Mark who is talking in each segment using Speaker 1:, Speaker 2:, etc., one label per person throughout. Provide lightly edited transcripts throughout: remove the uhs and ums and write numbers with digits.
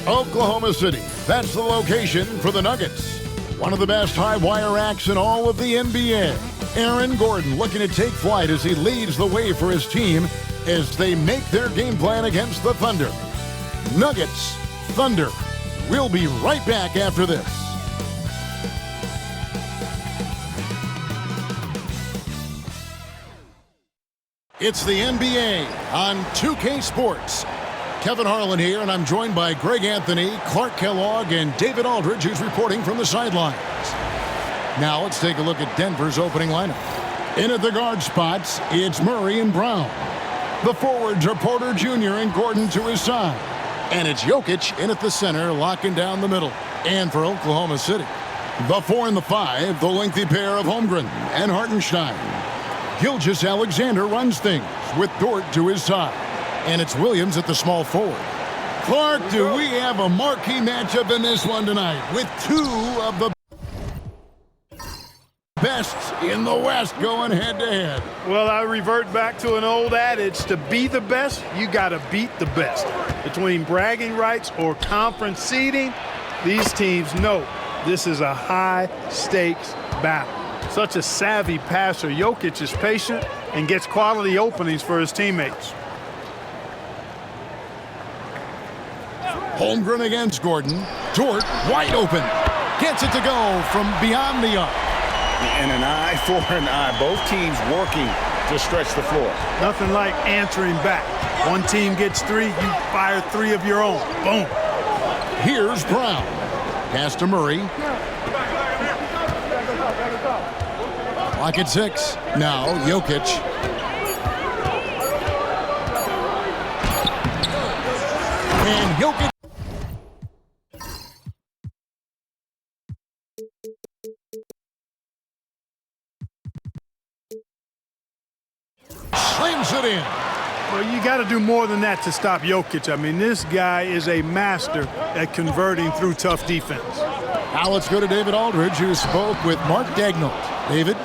Speaker 1: Oklahoma City. That's the location for the Nuggets. One of the best high-wire acts in all of the NBA. Aaron Gordon looking to take flight as he leads the way for his team as they make their game plan against the Thunder. Nuggets, Thunder. We'll be right back after this. It's the NBA on 2K Sports. Kevin Harlan here, and I'm joined by Greg Anthony, Clark Kellogg, and David Aldridge, who's reporting from the sidelines. Now let's take a look at Denver's opening lineup. In at the guard spots, it's Murray and Brown. The forwards are Porter Jr. and Gordon to his side. And it's Jokic in at the center, locking down the middle. And for Oklahoma City, the 4 and the 5, the lengthy pair of Holmgren and Hartenstein. Gilgeous-Alexander runs things with Dort to his side. And it's Williams at the small forward. Clark, do we have a marquee matchup in this one tonight with two of the best in the West going head-to-head?
Speaker 2: Well, I revert back to an old adage. To be the best, you got to beat the best. Between bragging rights or conference seeding, these teams know this is a high-stakes battle. Such a savvy passer, Jokic is patient and gets quality openings for his teammates.
Speaker 1: Holmgren against Gordon. Dort wide open. Gets it to go from beyond the arc.
Speaker 3: And an eye for an eye. Both teams working to stretch the floor.
Speaker 2: Nothing like answering back. One team gets 3, you fire 3 of your own. Boom.
Speaker 1: Here's Brown. Pass to Murray. Clock at 6. Now Jokic. And Jokic. Slams it in.
Speaker 2: Well, you got to do more than that to stop Jokic. I mean, this guy is a master at converting through tough defense.
Speaker 1: Now let's go to David Aldridge, who spoke with Mark Daigneault. David?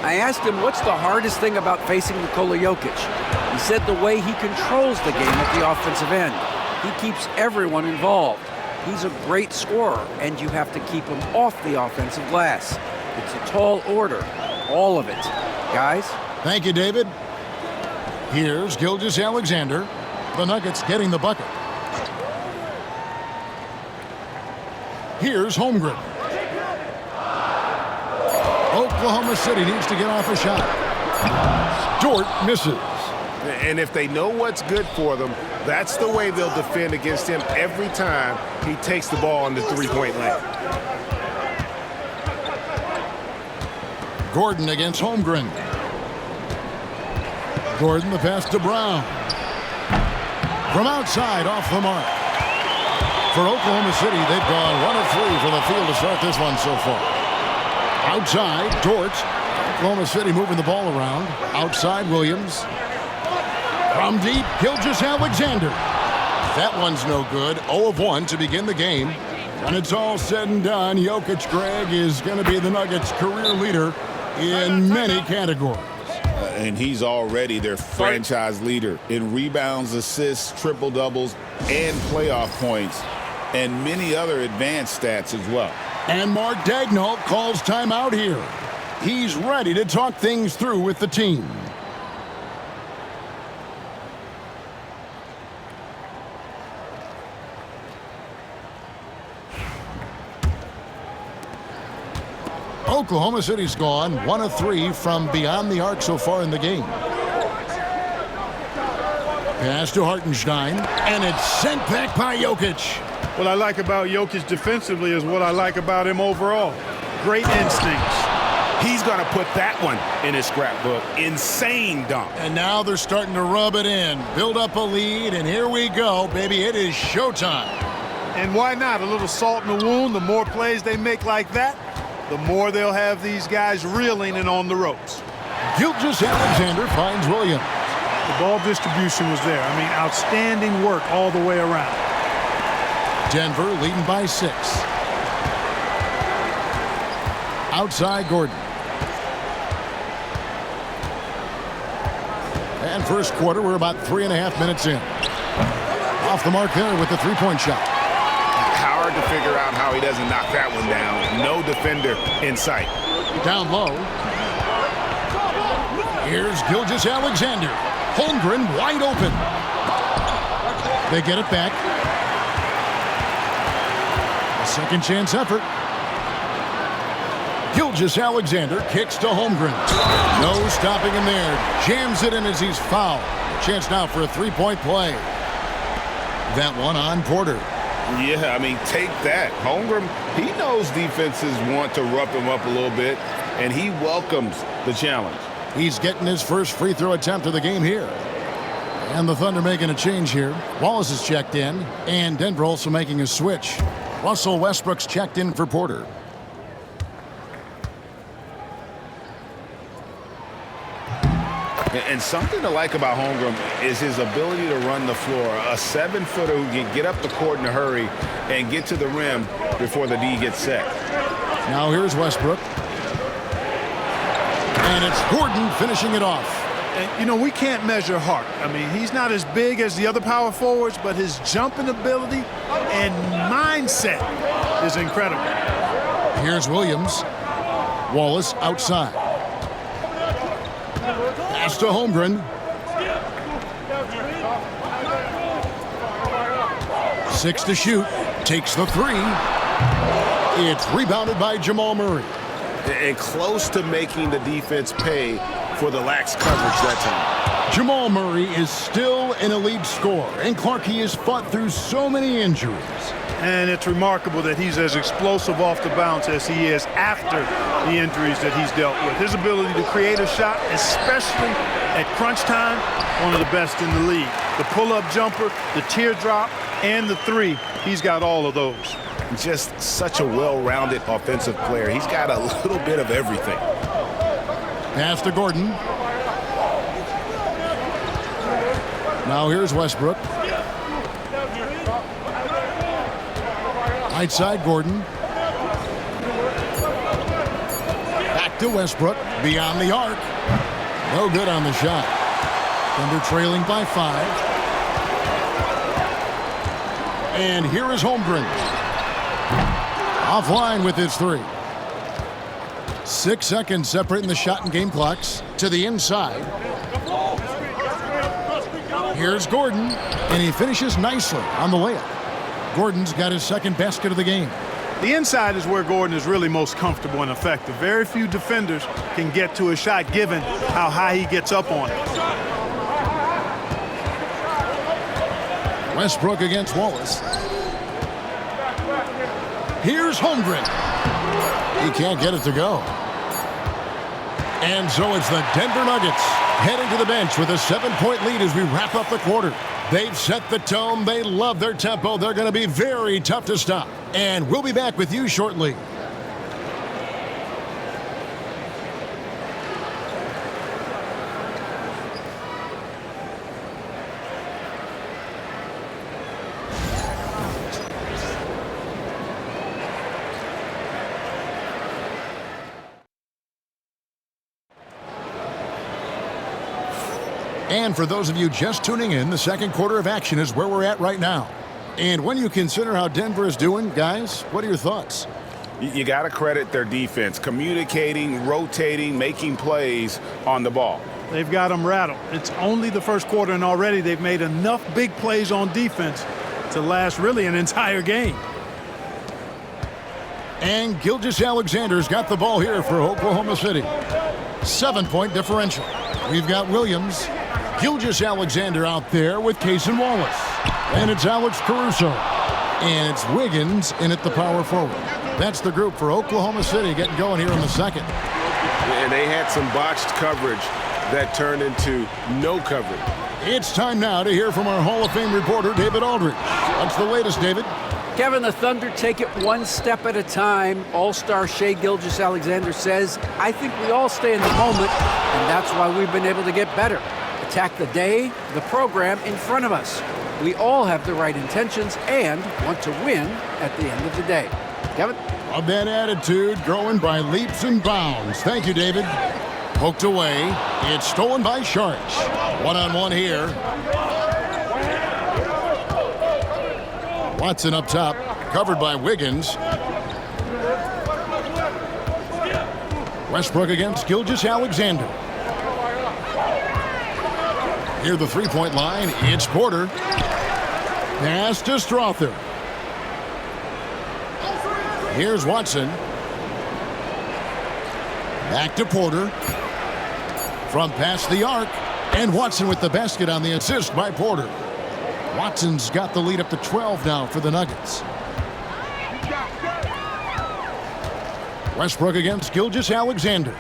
Speaker 4: I asked him what's the hardest thing about facing Nikola Jokic. He said the way he controls the game at the offensive end. He keeps everyone involved. He's a great scorer, and you have to keep him off the offensive glass. It's a tall order, all of it. Guys?
Speaker 1: Thank you, David. Here's Gilgeous-Alexander. The Nuggets getting the bucket. Here's Holmgren. Oklahoma City needs to get off a shot. Dort misses.
Speaker 3: And if they know what's good for them, that's the way they'll defend against him every time he takes the ball in the three-point lane.
Speaker 1: Gordon against Holmgren. Gordon, the pass to Brown. From outside, off the mark. For Oklahoma City, they've gone 1 of 3 from the field to start this one so far. Outside, Dort. Oklahoma City moving the ball around. Outside, Williams. From deep, Gilgeous-Alexander. That one's no good. 0 of 1 to begin the game. When it's all said and done, Jokic, Greg, is going to be the Nuggets' career leader in many categories.
Speaker 3: And he's already their franchise leader in rebounds, assists, triple-doubles, and playoff points, and many other advanced stats as well.
Speaker 1: And Mark Daigneault calls timeout here. He's ready to talk things through with the team. Oklahoma City's gone 1 of 3 from beyond the arc so far in the game. Pass to Hartenstein, and it's sent back by Jokic.
Speaker 2: What I like about Jokic defensively is what I like about him overall. Great instincts.
Speaker 3: He's going to put that one in his scrapbook. Insane dunk.
Speaker 1: And now they're starting to rub it in, build up a lead, and here we go, baby. It is showtime.
Speaker 2: And why not? A little salt in the wound. The more plays they make like that, the more they'll have these guys reeling and on the ropes.
Speaker 1: Gilgeous-Alexander finds Williams.
Speaker 2: The ball distribution was there. I mean, outstanding work all the way around.
Speaker 1: Denver leading by 6. Outside Gordon. And first quarter, we're about 3.5 minutes in. Off the mark there with the three-point shot.
Speaker 3: hard to figure out how he doesn't knock that one down. No defender in sight.
Speaker 1: Down low. Here's Gilgeous-Alexander. Holmgren wide open. They get it back. A second chance effort. Gilgeous-Alexander kicks to Holmgren. No stopping him there. Jams it in as he's fouled. Chance now for a three-point play. That one on Porter.
Speaker 3: Yeah, I mean, take that. Holmgren, he knows defenses want to rough him up a little bit, and he welcomes the challenge.
Speaker 1: He's getting his first free throw attempt of the game here. And the Thunder making a change here. Wallace is checked in, and Denver also making a switch. Russell Westbrook's checked in for Porter.
Speaker 3: And something to like about Holmgren is his ability to run the floor. A 7-footer who can get up the court in a hurry and get to the rim before the D gets set.
Speaker 1: Now here's Westbrook. And it's Gordon finishing it off.
Speaker 2: And, you know, we can't measure heart. I mean, he's not as big as the other power forwards, but his jumping ability and mindset is incredible.
Speaker 1: Here's Williams. Wallace outside. Pass to Holmgren. 6 to shoot. Takes the three. It's rebounded by Jamal Murray.
Speaker 5: And close to making the defense pay for the lax coverage that time.
Speaker 1: Jamal Murray is still an elite scorer, and Clark, he has fought through so many injuries.
Speaker 2: And it's remarkable that he's as explosive off the bounce as he is after the injuries that he's dealt with. His ability to create a shot, especially at crunch time, one of the best in the league. The pull-up jumper, the teardrop, and the three, he's got all of those.
Speaker 5: Just such a well-rounded offensive player. He's got a little bit of everything.
Speaker 1: Pass to Gordon. Now here's Westbrook. Right side, Gordon. Back to Westbrook. Beyond the arc. No good on the shot. Thunder trailing by 5. And here is Holmgren. Offline with his three. 6 seconds separating the shot and game clocks. To the inside. Here's Gordon, and he finishes nicely on the layup. Gordon's got his second basket of the game.
Speaker 2: The inside is where Gordon is really most comfortable and effective. Very few defenders can get to a shot given how high he gets up on it.
Speaker 1: Westbrook against Wallace. Here's Holmgren. He can't get it to go. And so it's the Denver Nuggets heading to the bench with a 7-point lead as we wrap up the quarter. They've set the tone. They love their tempo. They're going to be very tough to stop. And we'll be back with you shortly. And for those of you just tuning in, the second quarter of action is where we're at right now. And when you consider how Denver is doing, guys, what are your thoughts?
Speaker 3: You got to credit their defense, communicating, rotating, making plays on the ball.
Speaker 2: They've got them rattled. It's only the first quarter, and already they've made enough big plays on defense to last really an entire game.
Speaker 1: And Gilgeous-Alexander's got the ball here for Oklahoma City. 7-point differential. We've got Williams, Gilgeous-Alexander out there with Cason Wallace. And it's Alex Caruso. And it's Wiggins in at the power forward. That's the group for Oklahoma City getting going here in the second.
Speaker 5: And they had some botched coverage that turned into no coverage.
Speaker 1: It's time now to hear from our Hall of Fame reporter, David Aldridge. What's the latest, David?
Speaker 4: Kevin, the Thunder take it one step at a time. All-star Shai Gilgeous-Alexander says, I think we all stay in the moment, and that's why we've been able to get better. Attack the day, the program in front of us. We all have the right intentions and want to win at the end of the day. Kevin?
Speaker 1: Of that attitude growing by leaps and bounds. Thank you, David. Poked away. It's stolen by Saric. One-on-one here. Watson up top. Covered by Wiggins. Westbrook against Gilgeous-Alexander. Near the three-point line, it's Porter. Pass to Strother. Here's Watson. Back to Porter. From past the arc. And Watson with the basket on the assist by Porter. Watson's got the lead up to 12 now for the Nuggets. Westbrook against Gilgeous-Alexander.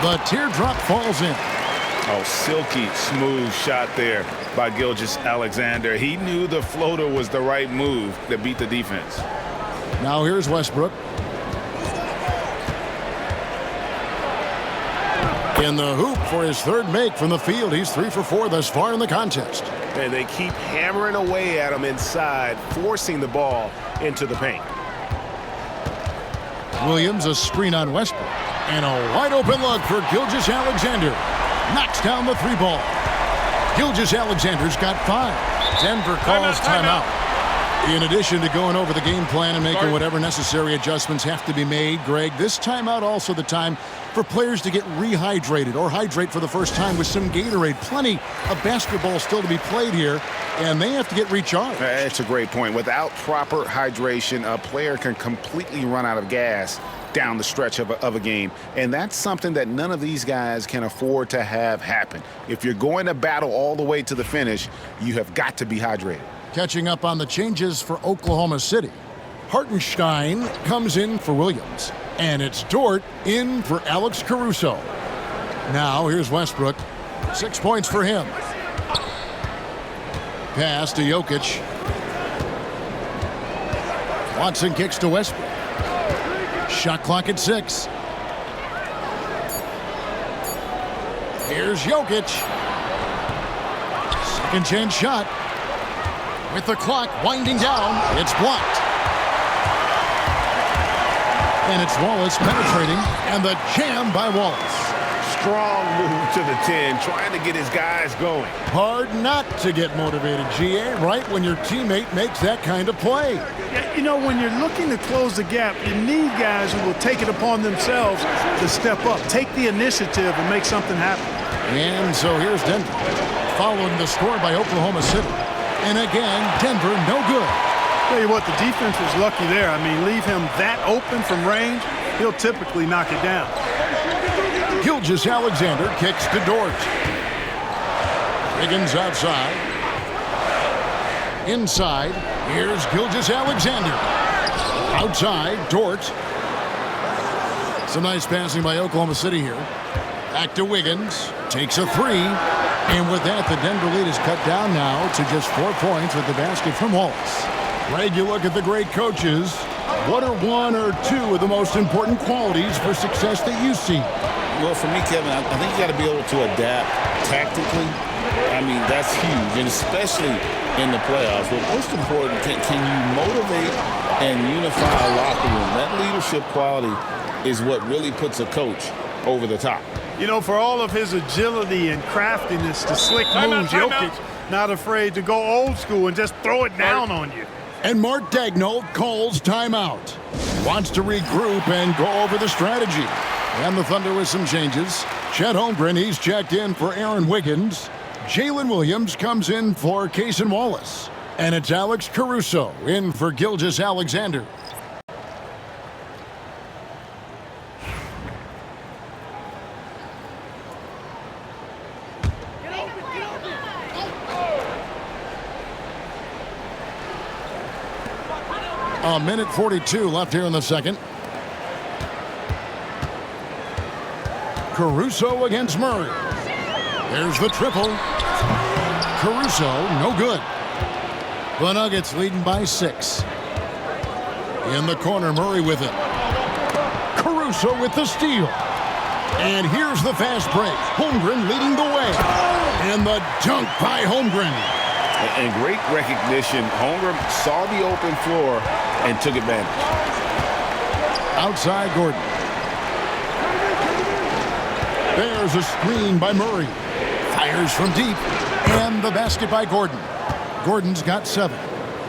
Speaker 1: The teardrop falls in.
Speaker 3: Oh, silky smooth shot there by Gilgeous-Alexander. He knew the floater was the right move to beat the defense.
Speaker 1: Now here's Westbrook. In the hoop for his third make from the field. He's 3 for 4 thus far in the contest.
Speaker 5: And they keep hammering away at him inside, forcing the ball into the paint.
Speaker 1: Williams a screen on Westbrook. And a wide open look for Gilgeous-Alexander. Knocks down the three ball. Gilgeous-Alexander's got 5. Denver calls timeout. In addition to going over the game plan and making whatever necessary adjustments have to be made, Greg, this timeout also the time for players to get rehydrated or hydrate for the first time with some Gatorade. Plenty of basketball still to be played here, and they have to get recharged.
Speaker 3: That's a great point. Without proper hydration, a player can completely run out of gas down the stretch of a game. And that's something that none of these guys can afford to have happen. If you're going to battle all the way to the finish, you have got to be hydrated.
Speaker 1: Catching up on the changes for Oklahoma City. Hartenstein comes in for Williams. And it's Dort in for Alex Caruso. Now here's Westbrook. 6 points for him. Pass to Jokic. Watson kicks to Westbrook. Shot clock at 6. Here's Jokic. Second chance shot. With the clock winding down, it's blocked. And it's Wallace penetrating, and the jam by Wallace.
Speaker 3: Strong move to the 10, trying to get his guys going.
Speaker 1: Hard not to get motivated, GA, right when your teammate makes that kind of play.
Speaker 2: Yeah, you know, when you're looking to close the gap, you need guys who will take it upon themselves to step up, take the initiative, and make something happen.
Speaker 1: And so here's Denver, following the score by Oklahoma City. And again, Denver no good.
Speaker 2: Tell you what, the defense was lucky there. I mean, leave him that open from range, he'll typically knock it down.
Speaker 1: Gilgeous-Alexander kicks to Dort. Wiggins outside. Inside, here's Gilgeous-Alexander. Outside, Dort. Some nice passing by Oklahoma City here. Back to Wiggins. Takes a 3. And with that, the Denver lead is cut down now to just 4 points with the basket from Wallace. Greg, you look at the great coaches. What are 1 or 2 of the most important qualities for success that you see?
Speaker 3: Well, for me, Kevin, I think you got to be able to adapt tactically. I mean, that's huge, and especially in the playoffs. But most important, can you motivate and unify a locker room? That leadership quality is what really puts a coach over the top.
Speaker 2: You know, for all of his agility and craftiness to slick moves, Jokic not afraid to go old school and just throw it down on you.
Speaker 1: And Mark Daigneault calls timeout. Wants to regroup and go over the strategy. And the Thunder with some changes. Chet Holmgren, he's checked in for Aaron Wiggins. Jalen Williams comes in for Cason Wallace. And it's Alex Caruso in for Gilgeous-Alexander. A minute 42 left here in the second. Caruso against Murray. There's the triple. Caruso, no good. The Nuggets leading by 6. In the corner, Murray with it. Caruso with the steal. And here's the fast break. Holmgren leading the way. And the dunk by Holmgren.
Speaker 3: And great recognition. Holmgren saw the open floor and took advantage.
Speaker 1: Outside Gordon. There's a screen by Murray. Fires from deep. And the basket by Gordon. Gordon's got 7.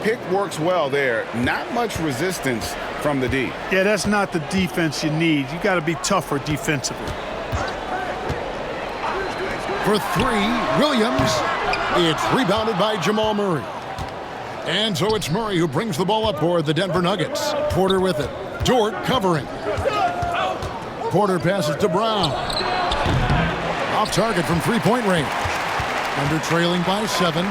Speaker 3: Pick works well there. Not much resistance from the D.
Speaker 2: Yeah, that's not the defense you need. You got to be tougher defensively.
Speaker 1: For 3, Williams. It's rebounded by Jamal Murray. And so it's Murray who brings the ball up for the Denver Nuggets. Porter with it. Dort covering. Porter passes to Brown. Off target from three-point range. Under trailing by 7.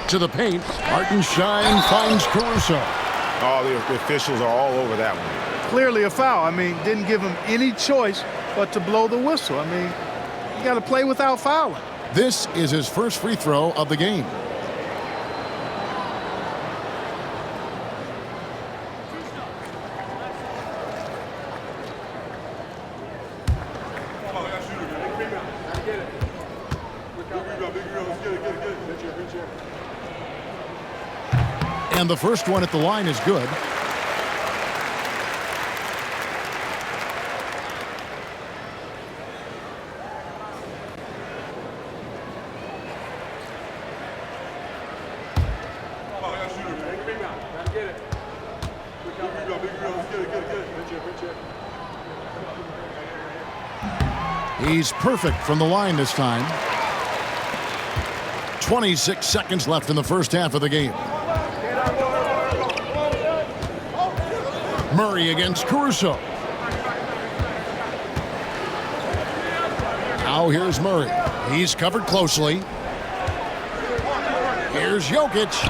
Speaker 1: To the paint. Hartenstein finds Caruso.
Speaker 3: Oh, the officials are all over that one.
Speaker 2: Clearly a foul. I mean, didn't give him any choice but to blow the whistle. I mean, you got to play without fouling.
Speaker 1: This is his first free throw of the game. And the first one at the line is good. He's perfect from the line this time. 26 seconds left in the first half of the game. Murray against Caruso. Now here's Murray. He's covered closely. Here's Jokic.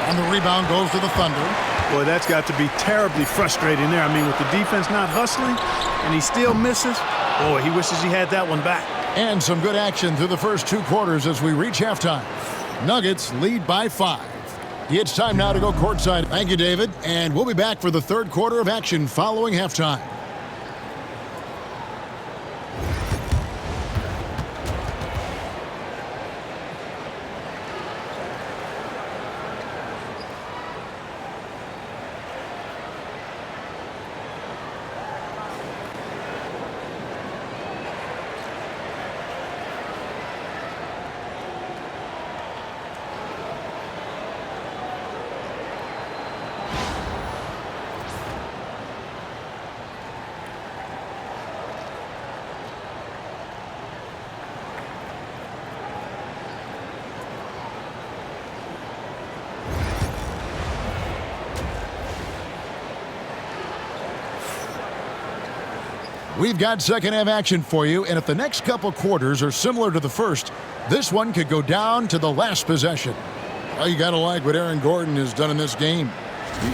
Speaker 1: And the rebound goes to the Thunder.
Speaker 2: Boy, that's got to be terribly frustrating there. I mean, with the defense not hustling and he still misses, boy, he wishes he had that one back.
Speaker 1: And some good action through the first 2 quarters as we reach halftime. Nuggets lead by 5. It's time now to go courtside. Thank you, David. And we'll be back for the third quarter of action following halftime. We've got second half action for you, and if the next couple quarters are similar to the first, this one could go down to the last possession. Well, you got to like what Aaron Gordon has done in this game.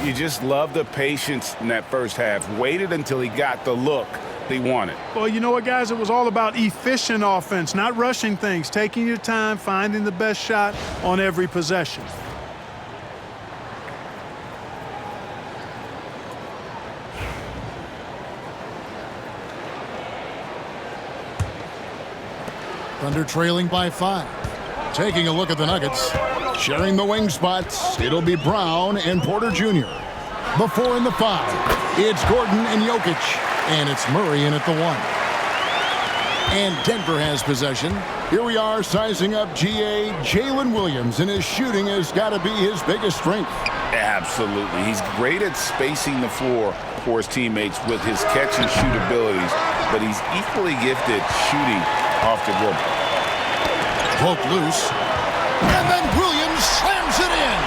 Speaker 3: You just love the patience in that first half. Waited until he got the look they wanted.
Speaker 2: Well, you know what, guys? It was all about efficient offense, not rushing things, taking your time, finding the best shot on every possession.
Speaker 1: Thunder trailing by 5. Taking a look at the Nuggets. Sharing the wing spots. It'll be Brown and Porter Jr. The 4 and the 5. It's Gordon and Jokic. And it's Murray in at the 1. And Denver has possession. Here we are sizing up GA Jalen Williams, and his shooting has got to be his biggest strength.
Speaker 3: Absolutely. He's great at spacing the floor for his teammates with his catch and shoot abilities, but he's equally gifted shooting off the dribble.
Speaker 1: Poke loose. And then Williams slams it in.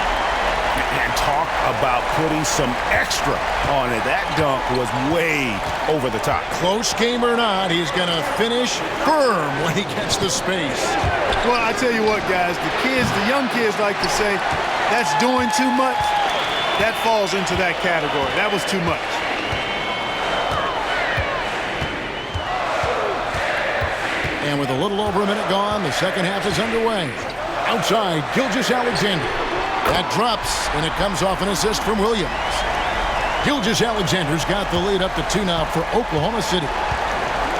Speaker 5: And talk about putting some extra on it. That dunk was way over the top.
Speaker 1: Close game or not, he's going to finish firm when he gets the space.
Speaker 2: Well, I tell you what, guys, the young kids like to say, that's doing too much. That falls into that category. That was too much.
Speaker 1: And with a little over a minute gone, the second half is underway. Outside, Gilgeous-Alexander. That drops, and it comes off an assist from Williams. Gilgeous-Alexander's got the lead up to 2 now for Oklahoma City.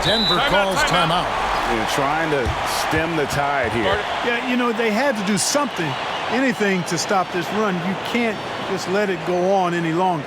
Speaker 1: Denver calls timeout.
Speaker 5: They're trying to stem the tide here.
Speaker 2: Yeah, you know, they had to do something, anything to stop this run. You can't just let it go on any longer.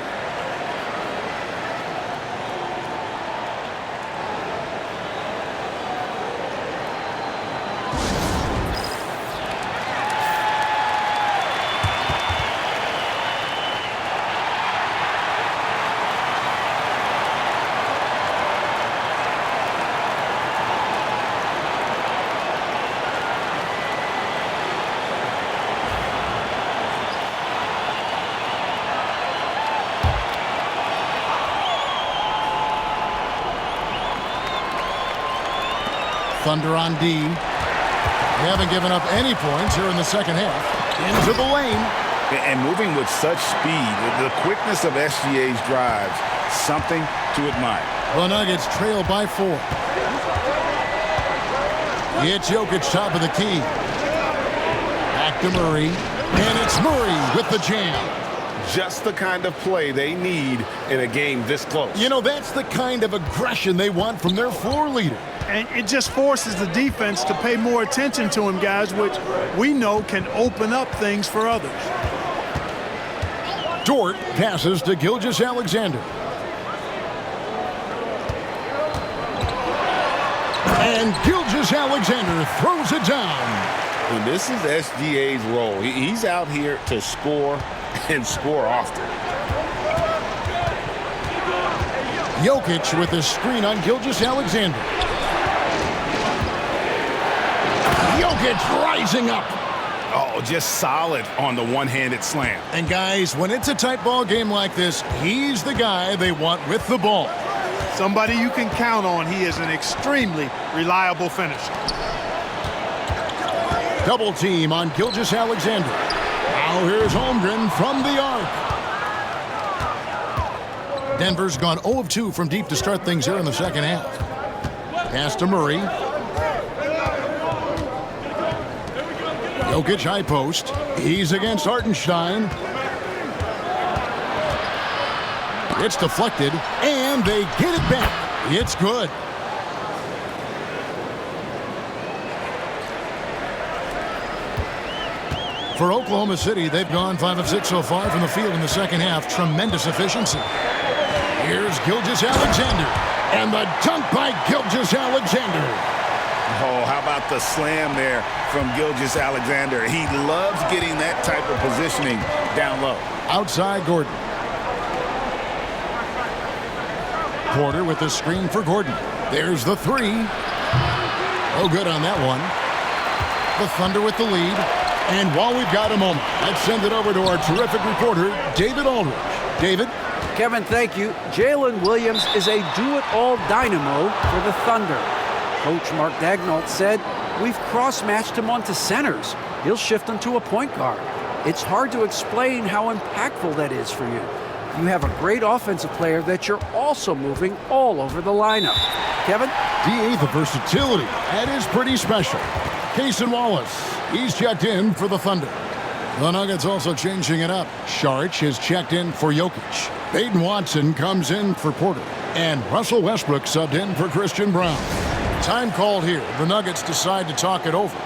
Speaker 1: Thunder on D. They haven't given up any points here in the second half. Into the lane.
Speaker 5: And moving with such speed, the quickness of SGA's drives, something to admire.
Speaker 1: The Nuggets trail by 4. It's Jokic top of the key. Back to Murray. And it's Murray with the jam.
Speaker 5: Just the kind of play they need in a game this close.
Speaker 1: You know, that's the kind of aggression they want from their floor leader.
Speaker 2: And it just forces the defense to pay more attention to him, guys, which we know can open up things for others.
Speaker 1: Dort passes to Gilgeous-Alexander. And Gilgeous-Alexander throws it down.
Speaker 3: And this is SGA's role. He's out here to score and score often.
Speaker 1: Jokic with a screen on Gilgeous-Alexander. Jokic rising up.
Speaker 5: Oh, just solid on the one-handed slam.
Speaker 1: And guys, when it's a tight ball game like this, he's the guy they want with the ball.
Speaker 2: Somebody you can count on. He is an extremely reliable finisher.
Speaker 1: Double team on Gilgeous-Alexander. Now here's Holmgren from the arc. Denver's gone 0 of 2 from deep to start things here in the second half. Pass to Murray. Jokic high post. He's against Hartenstein. It's deflected, and they get it back. It's good. For Oklahoma City, they've gone 5 of 6 so far from the field in the second half. Tremendous efficiency. Here's Gilgeous-Alexander, and the dunk by Gilgeous-Alexander.
Speaker 5: Oh, how about the slam there from Gilgeous-Alexander? He loves getting that type of positioning down low.
Speaker 1: Outside Gordon. Porter with the screen for Gordon. There's the 3. Oh, good on that one. The Thunder with the lead. And while we've got a moment, let's send it over to our terrific reporter, David Aldridge. David?
Speaker 4: Kevin, thank you. Jalen Williams is a do-it-all dynamo for the Thunder. Coach Mark Daigneault said, "We've cross-matched him onto centers. He'll shift him to a point guard." It's hard to explain how impactful that is for you. You have a great offensive player that you're also moving all over the lineup. Kevin?
Speaker 1: DA, the versatility. That is pretty special. Cason Wallace, he's checked in for the Thunder. The Nuggets also changing it up. Saric has checked in for Jokic. Baden Watson comes in for Porter. And Russell Westbrook subbed in for Christian Brown. Time called here. The Nuggets decide to talk it over.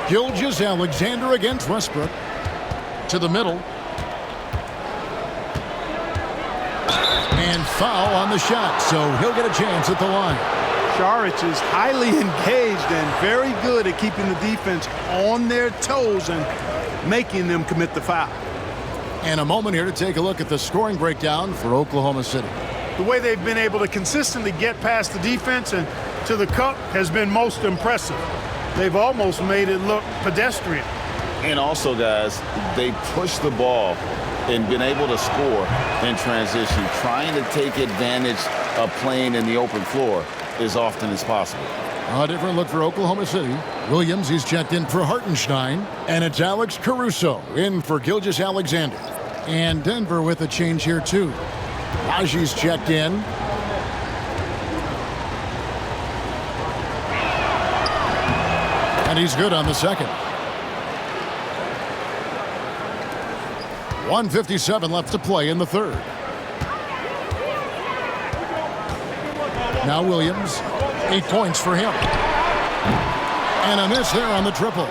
Speaker 1: Gilgeous-Alexander against Westbrook. To the middle. And foul on the shot, so he'll get a chance at the line.
Speaker 2: Saric is highly engaged and very good at keeping the defense on their toes and making them commit the foul.
Speaker 1: And a moment here to take a look at the scoring breakdown for Oklahoma City.
Speaker 2: The way they've been able to consistently get past the defense and to the cup has been most impressive. They've almost made it look pedestrian.
Speaker 3: And also, guys, they push the ball and been able to score in transition, trying to take advantage of playing in the open floor as often as possible.
Speaker 1: A different look for Oklahoma City. Williams, he's checked in for Hartenstein. And it's Alex Caruso in for Gilgeous-Alexander. And Denver with a change here, too. Raji's checked in. And he's good on the second. 1:57 left to play in the third. Now Williams. 8 points for him. And a miss there on the triple.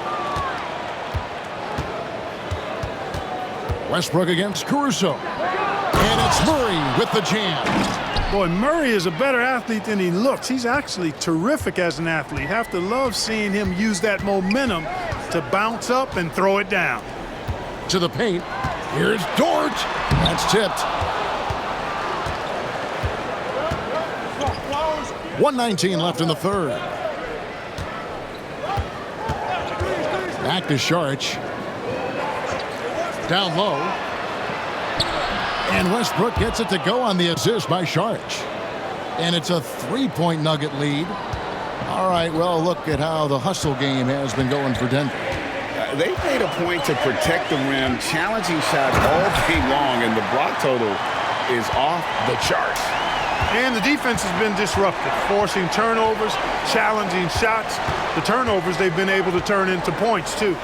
Speaker 1: Westbrook against Caruso. And it's Murray with the jam.
Speaker 2: Boy, Murray is a better athlete than he looks. He's actually terrific as an athlete. You have to love seeing him use that momentum to bounce up and throw it down.
Speaker 1: To the paint. Here's Dort. That's tipped. 1:19 left in the third. Back to Saric. Down low. And Westbrook gets it to go on the assist by Saric. And it's a 3-point Nugget lead. All right, well, look at how the hustle game has been going for Denver.
Speaker 5: They made a point to protect the rim, challenging shots all game long, and the block total is off the charts.
Speaker 2: And the defense has been disruptive, forcing turnovers, challenging shots. The turnovers they've been able to turn into points, too.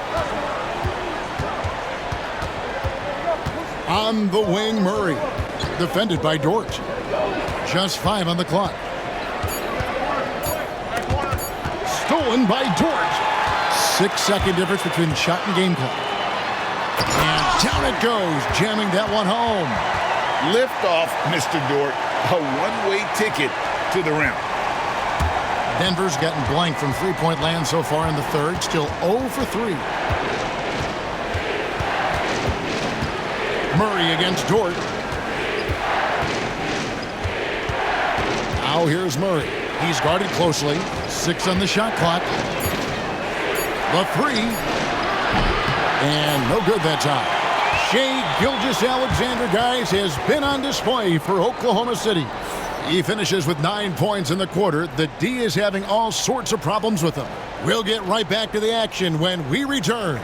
Speaker 1: On the wing, Murray. Defended by Dort. Just 5 on the clock. Stolen by Dort. 6-second difference between shot and game clock. And down it goes, jamming that one home.
Speaker 5: Lift off, Mr. Dort. A one-way ticket to the rim.
Speaker 1: Denver's gotten blank from three-point land so far in the third. Still 0 for 3. Murray against Dort. Now here's Murray. He's guarded closely. 6 on the shot clock. The 3. And no good that time. Shai Gilgeous-Alexander, guys, has been on display for Oklahoma City. He finishes with 9 points in the quarter. The D is having all sorts of problems with him. We'll get right back to the action when we return.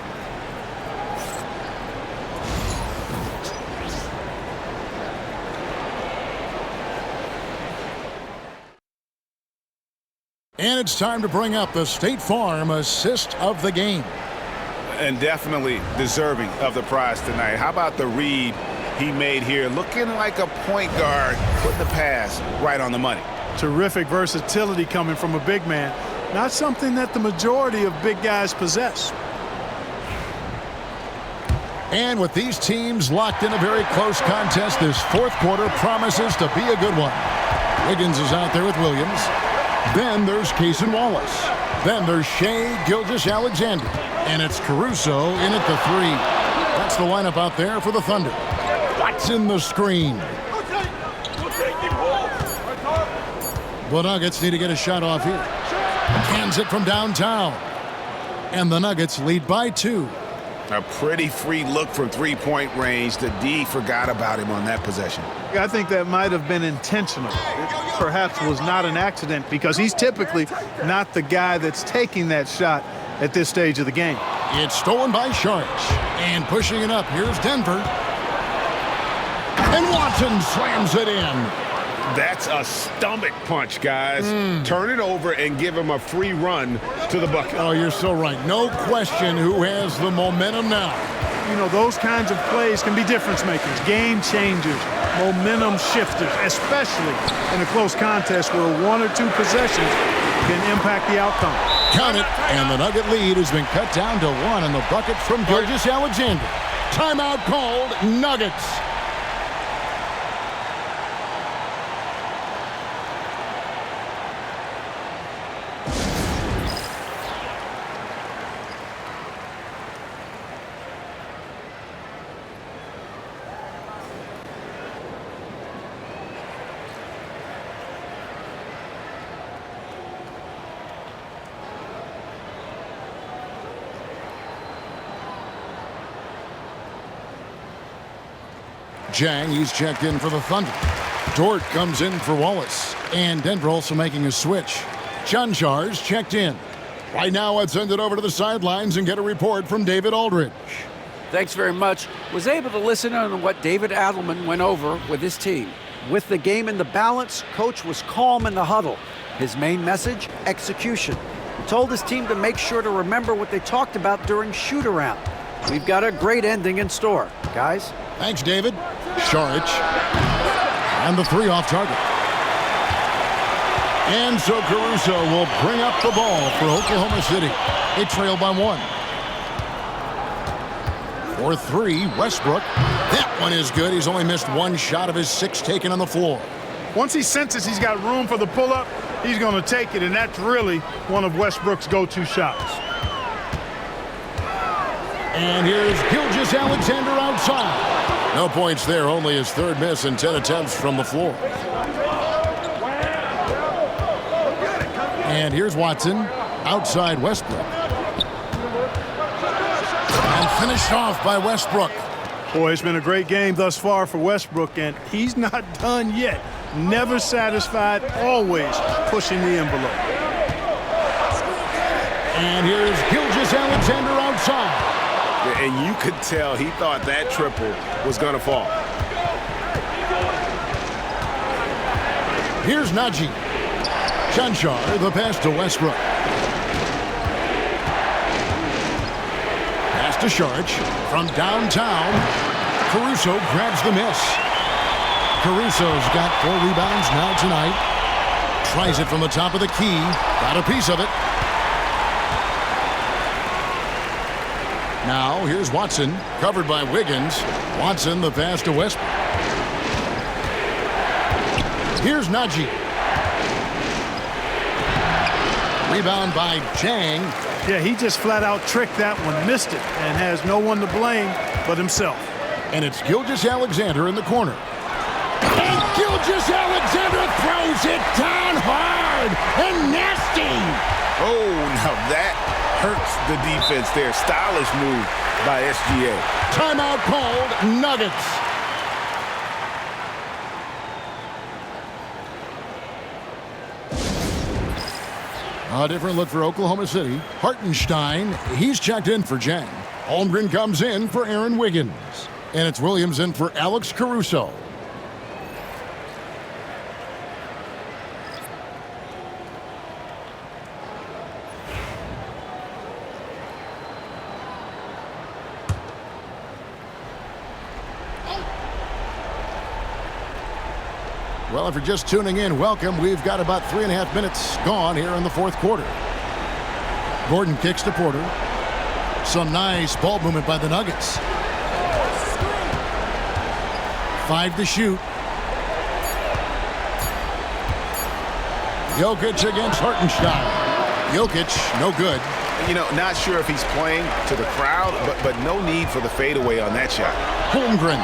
Speaker 1: And it's time to bring up the State Farm assist of the game.
Speaker 5: And definitely deserving of the prize tonight. How about the read he made here? Looking like a point guard, putting the pass right on the money.
Speaker 2: Terrific versatility coming from a big man. Not something that the majority of big guys possess.
Speaker 1: And with these teams locked in a very close contest, this fourth quarter promises to be a good one. Wiggins is out there with Williams. Then there's Cason Wallace. Then there's Shai Gilgeous-Alexander. And it's Caruso in at the 3. That's the lineup out there for the Thunder. Watson the screen. The Nuggets need to get a shot off here. Hands it from downtown. And the Nuggets lead by 2.
Speaker 5: A pretty free look from three-point range. The D forgot about him on that possession.
Speaker 2: I think that might have been intentional. It perhaps was not an accident because he's typically not the guy that's taking that shot at this stage of the game.
Speaker 1: It's stolen by Saric. And pushing it up, here's Denver. And Watson slams it in.
Speaker 5: That's a stomach punch, guys. Turn it over and give him a free run to the bucket.
Speaker 1: Oh, you're so right. No question who has the momentum now.
Speaker 2: You know, those kinds of plays can be difference makers, game changers, momentum shifters, especially in a close contest where 1 or 2 possessions can impact the outcome.
Speaker 1: Count it, and the Nugget lead has been cut down to 1 in the bucket from Gilgeous-Alexander. Timeout called, Nuggets. Jang, he's checked in for the Thunder. Dort comes in for Wallace. And Denver also making a switch. Chanjar's checked in. Right now, let's send it over to the sidelines and get a report from David Aldridge.
Speaker 4: Thanks very much. Was able to listen in on what David Adelman went over with his team. With the game in the balance, Coach was calm in the huddle. His main message, execution. He told his team to make sure to remember what they talked about during shoot-around. We've got a great ending in store, guys.
Speaker 1: Thanks, David. Saric. And the three off target. And so Caruso will bring up the ball for Oklahoma City. They trail by 1. For 3, Westbrook. That one is good. He's only missed 1 shot of his 6 taken on the floor.
Speaker 2: Once he senses he's got room for the pull-up, he's going to take it, and that's really one of Westbrook's go-to shots.
Speaker 1: And here's Gilgeous-Alexander outside. No points there, only his 3rd miss in 10 attempts from the floor. And here's Watson outside Westbrook. And finished off by Westbrook.
Speaker 2: Boy, it's been a great game thus far for Westbrook, and he's not done yet. Never satisfied, always pushing the envelope.
Speaker 1: And here's Gilgeous-Alexander outside.
Speaker 5: And you could tell he thought that triple was going to fall.
Speaker 1: Here's Najee. Chanchar, the pass to Westbrook. Pass to Saric from downtown. Caruso grabs the miss. Caruso's got 4 rebounds now tonight. Tries it from the top of the key. Got a piece of it. Now here's Watson, covered by Wiggins. Watson, the pass to Westbrook. Here's Najee. Rebound by Chang.
Speaker 2: Yeah, he just flat out tricked that one, missed it, and has no one to blame but himself.
Speaker 1: And it's Gilgeous-Alexander in the corner. And Gilgeous-Alexander throws it down hard and nasty.
Speaker 5: Oh, now that hurts the defense there. Stylish move by SGA.
Speaker 1: Timeout called, Nuggets. A different look for Oklahoma City. Hartenstein, he's checked in for Jang. Holmgren comes in for Aaron Wiggins. And it's Williams in for Alex Caruso. Well, if you're just tuning in, welcome. We've got about 3.5 minutes gone here in the 4th quarter. Gordon kicks to Porter. Some nice ball movement by the Nuggets. 5 to shoot. Jokic against Hartenstein. Jokic, no good.
Speaker 5: You know, not sure if he's playing to the crowd, but no need for the fadeaway on that shot.
Speaker 1: Holmgren.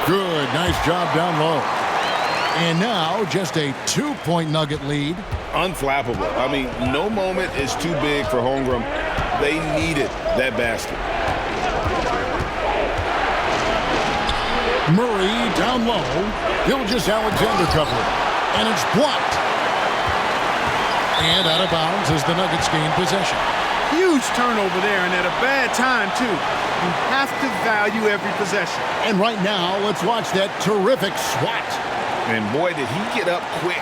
Speaker 1: Good, nice job down low. And now just a 2-point Nugget lead.
Speaker 5: Unflappable. I mean, no moment is too big for Holmgren. They needed that basket.
Speaker 1: Murray down low. Gilgeous-Alexander covered. And it's blocked. And out of bounds as the Nuggets gain possession.
Speaker 2: Huge turnover there, and at a bad time, too. You have to value every possession.
Speaker 1: And right now, let's watch that terrific swat.
Speaker 5: And boy, did he get up quick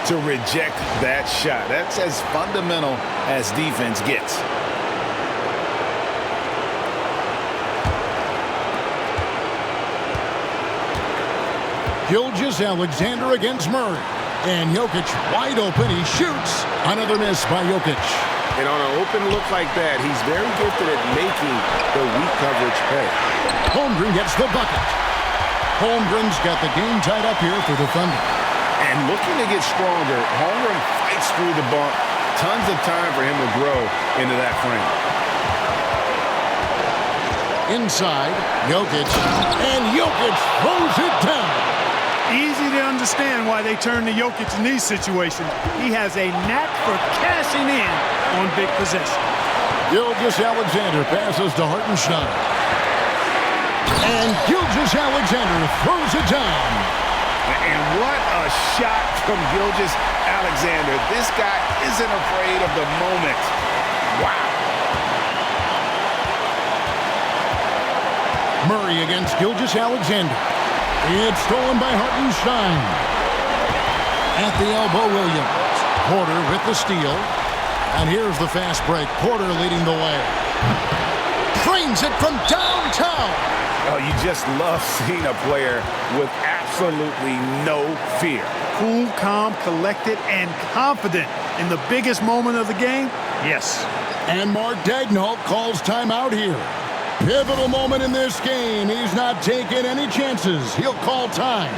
Speaker 5: to reject that shot. That's as fundamental as defense gets.
Speaker 1: Gilgeous-Alexander against Murray. And Jokic wide open. He shoots. Another miss by Jokic.
Speaker 5: And on an open look like that, he's very gifted at making the weak coverage pay.
Speaker 1: Holmgren gets the bucket. Holmgren's got the game tied up here for the Thunder.
Speaker 5: And looking to get stronger, Holmgren fights through the bump. Tons of time for him to grow into that frame.
Speaker 1: Inside, Jokic. And Jokic throws it down.
Speaker 2: Easy to understand why they turn to Jokic in these situations. He has a knack for cashing in on big possession.
Speaker 1: Gilgeous-Alexander passes to Hartenstein. And Gilgeous-Alexander throws it down.
Speaker 5: And what a shot from Gilgeous-Alexander. This guy isn't afraid of the moment. Wow.
Speaker 1: Murray against Gilgeous-Alexander. It's stolen by Hartenstein. At the elbow, Williams. Porter with the steal. And here's the fast break. Porter leading the way. Drains it from downtown.
Speaker 5: Oh, you just love seeing a player with absolutely no fear.
Speaker 2: Cool, calm, collected, and confident in the biggest moment of the game? Yes.
Speaker 1: And Mark Daigneault calls timeout here. Pivotal moment in this game. He's not taking any chances. He'll call time.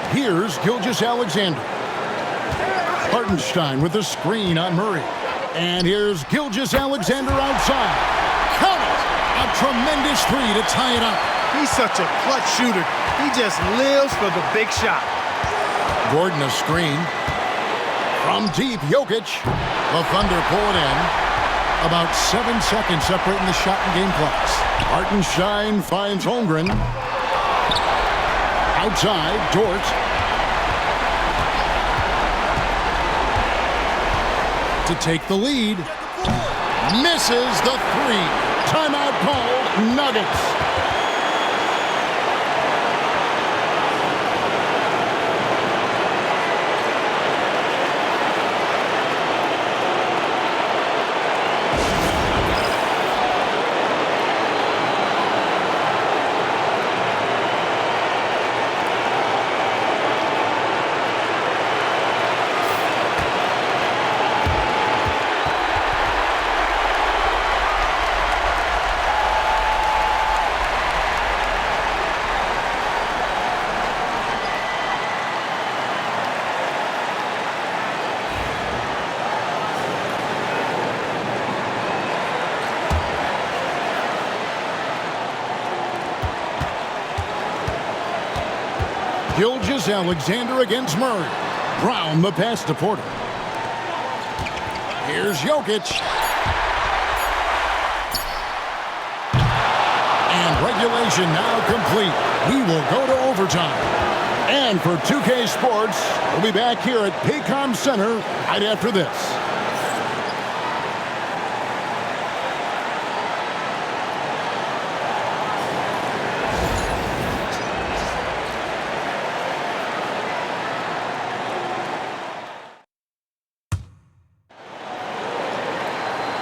Speaker 1: Here's Gilgeous-Alexander. Hartenstein with the screen on Murray. And here's Gilgeous-Alexander outside. Count it! A tremendous three to tie it up.
Speaker 2: He's such a clutch shooter. He just lives for the big shot.
Speaker 1: Gordon a screen. From deep, Jokic. The Thunder pull it in. About 7 seconds separating the shot and game clocks. Hartenstein finds Holmgren. Outside, Dort. To take the lead. Misses the three. Timeout called, Nuggets. Gilgeous-Alexander against Murray. Brown the pass to Porter. Here's Jokic. And regulation now complete. We will go to overtime. And for 2K Sports, we'll be back here at Paycom Center right after this.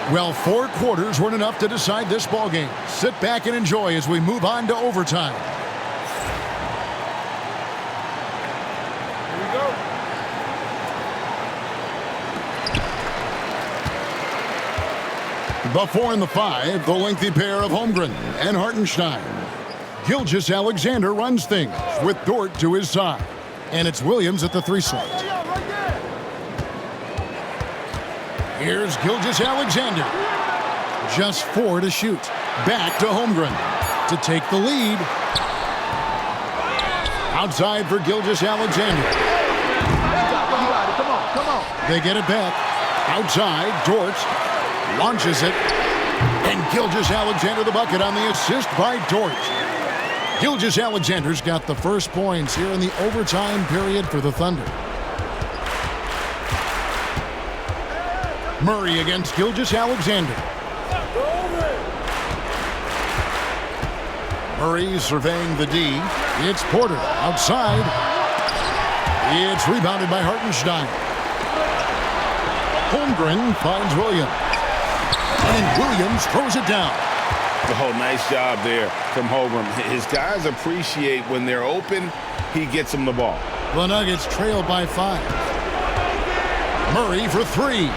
Speaker 1: Well, 4 quarters weren't enough to decide this ballgame. Sit back and enjoy as we move on to overtime.
Speaker 2: Here we go.
Speaker 1: The 4 and the 5, the lengthy pair of Holmgren and Hartenstein. Gilgeous-Alexander runs things with Dort to his side. And it's Williams at the 3 slot. Here's Gilgeous-Alexander. Just 4 to shoot. Back to Holmgren to take the lead. Outside for Gilgeous-Alexander.
Speaker 2: Come on.
Speaker 1: They get it back. Outside, Dort launches it. And Gilgeous-Alexander the bucket on the assist by Dort. Gilgeous-Alexander's got the first points here in the overtime period for the Thunder. Murray against Gilgeous-Alexander. Murray surveying the D. It's Porter outside. It's rebounded by Hartenstein. Holmgren finds Williams. And Williams throws it down.
Speaker 5: Oh, nice job there from Holmgren. His guys appreciate when they're open, he gets them the ball.
Speaker 1: The Nuggets trail by 5. Murray for 3.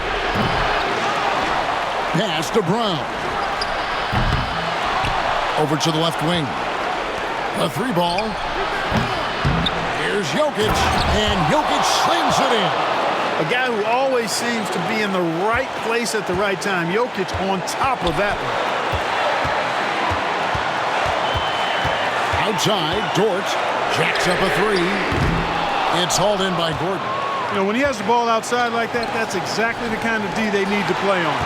Speaker 1: Pass to Brown. Over to the left wing. The 3 ball. Here's Jokic. And Jokic slams it in.
Speaker 2: A guy who always seems to be in the right place at the right time. Jokic on top of that one.
Speaker 1: Outside, Dort jacks up a 3. It's hauled in by Gordon.
Speaker 2: You know, when he has the ball outside like that, that's exactly the kind of D they need to play on.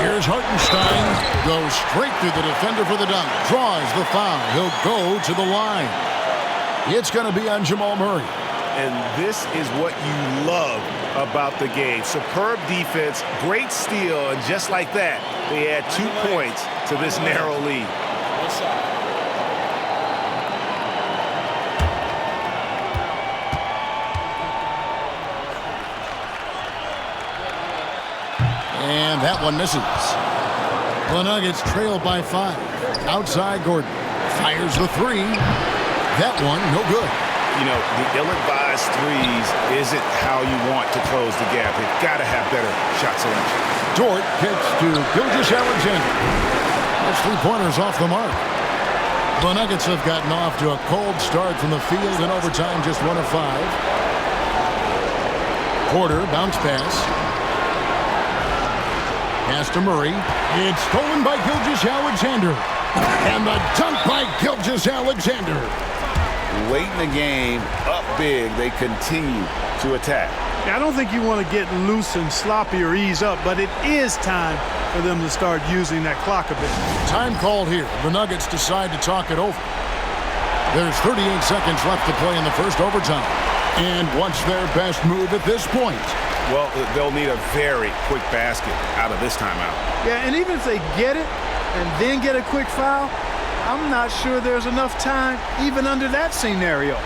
Speaker 1: Here's Hartenstein. Goes straight through the defender for the dunk. Draws the foul. He'll go to the line. It's going to be on Jamal Murray.
Speaker 5: And this is what you love about the game. Superb defense, great steal, and just like that, they add 2 points to this narrow lead.
Speaker 1: And that one misses. The Nuggets trail by 5. Outside Gordon. Fires the 3. That one, no good.
Speaker 5: You know, the ill-advised threes isn't how you want to close the gap. They've got to have better shot selection.
Speaker 1: Dort kicks to Gilgeous-Alexander. Those 3-pointers off the mark. The Nuggets have gotten off to a cold start from the field in overtime, just 1 of 5. Porter, bounce pass. Pass to Murray. It's stolen by Gilgeous-Alexander. And the dunk by Gilgeous-Alexander.
Speaker 5: Late in the game, up big, they continue to attack.
Speaker 2: I don't think you want to get loose and sloppy or ease up, but it is time for them to start using that clock a bit.
Speaker 1: Time called here. The Nuggets decide to talk it over. There's 38 seconds left to play in the first overtime. And what's their best move at this point?
Speaker 5: Well, they'll need a very quick basket out of this timeout.
Speaker 2: Yeah, and even if they get it and then get a quick foul, I'm not sure there's enough time even under that scenario.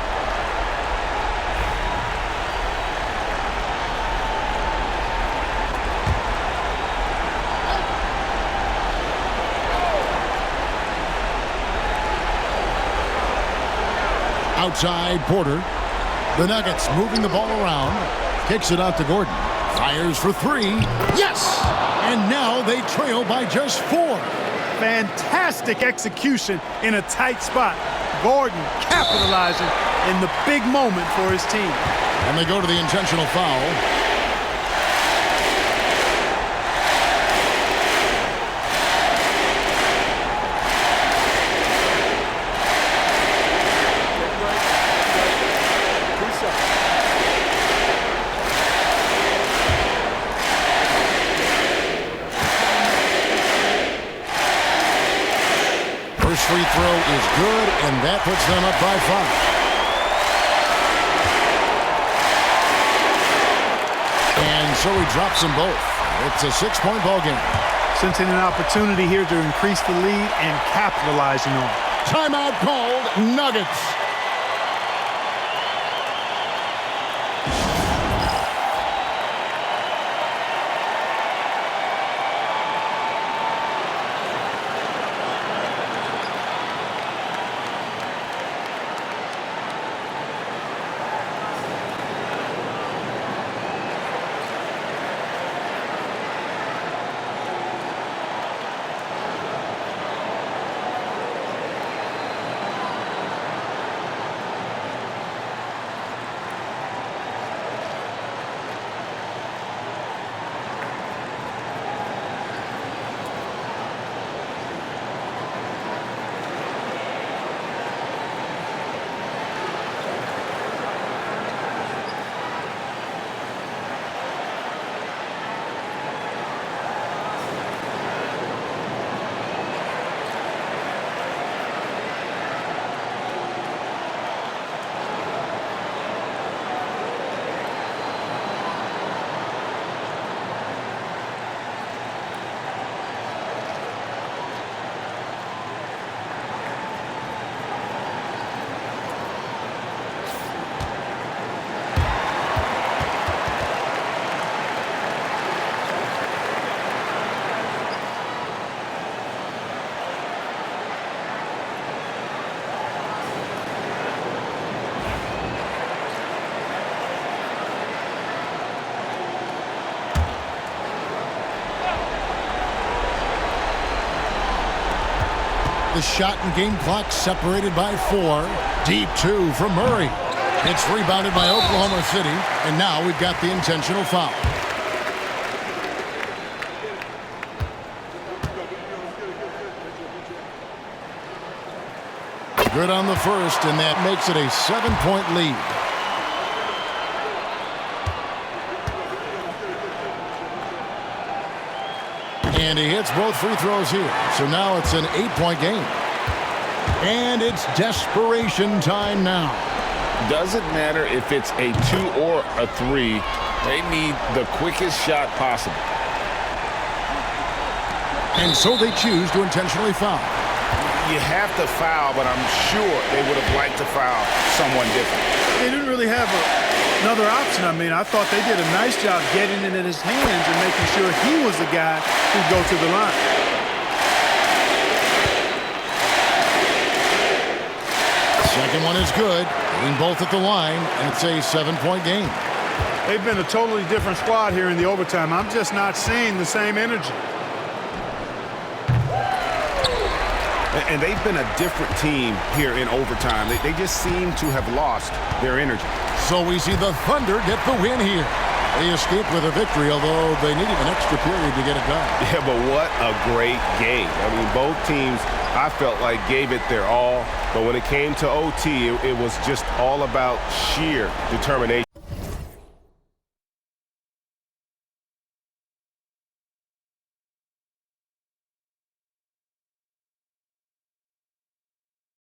Speaker 1: Outside Porter. The Nuggets moving the ball around. Kicks it out to Gordon. Fires for 3. Yes! And now they trail by just 4.
Speaker 2: Fantastic execution in a tight spot. Gordon capitalizing in the big moment for his team.
Speaker 1: And they go to the intentional foul. First free throw is good, and that puts them up by 5. And so he drops them both. It's a 6-point ball game.
Speaker 2: Sensing an opportunity here to increase the lead and capitalizing on it.
Speaker 1: Timeout called, Nuggets. The shot and game clock separated by 4. Deep 2 from Murray. It's rebounded by Oklahoma City, and now we've got the intentional foul. Good on the first, and that makes it a 7-point lead. And he hits both free throws here. So now it's an 8-point game. And it's desperation time now.
Speaker 3: Doesn't matter if it's a 2 or a 3. They need the quickest shot possible.
Speaker 1: And so they choose to intentionally foul.
Speaker 5: You have to foul, but I'm sure they would have liked to foul someone different.
Speaker 2: They didn't really have another option. I mean, I thought they did a nice job getting it in his hands and making sure he was the guy who'd go to the line.
Speaker 1: Second one is good. Hitting both at the line, and it's a 7-point game.
Speaker 2: They've been a totally different squad here in the overtime. I'm just not seeing the same energy.
Speaker 5: And they've been a different team here in overtime. They just seem to have lost their energy.
Speaker 1: So we see the Thunder get the win here. They escaped with a victory, although they needed an extra period to get it done.
Speaker 5: Yeah, but what a great game. I mean, both teams, I felt like, gave it their all. But when it came to OT, it was just all about sheer determination.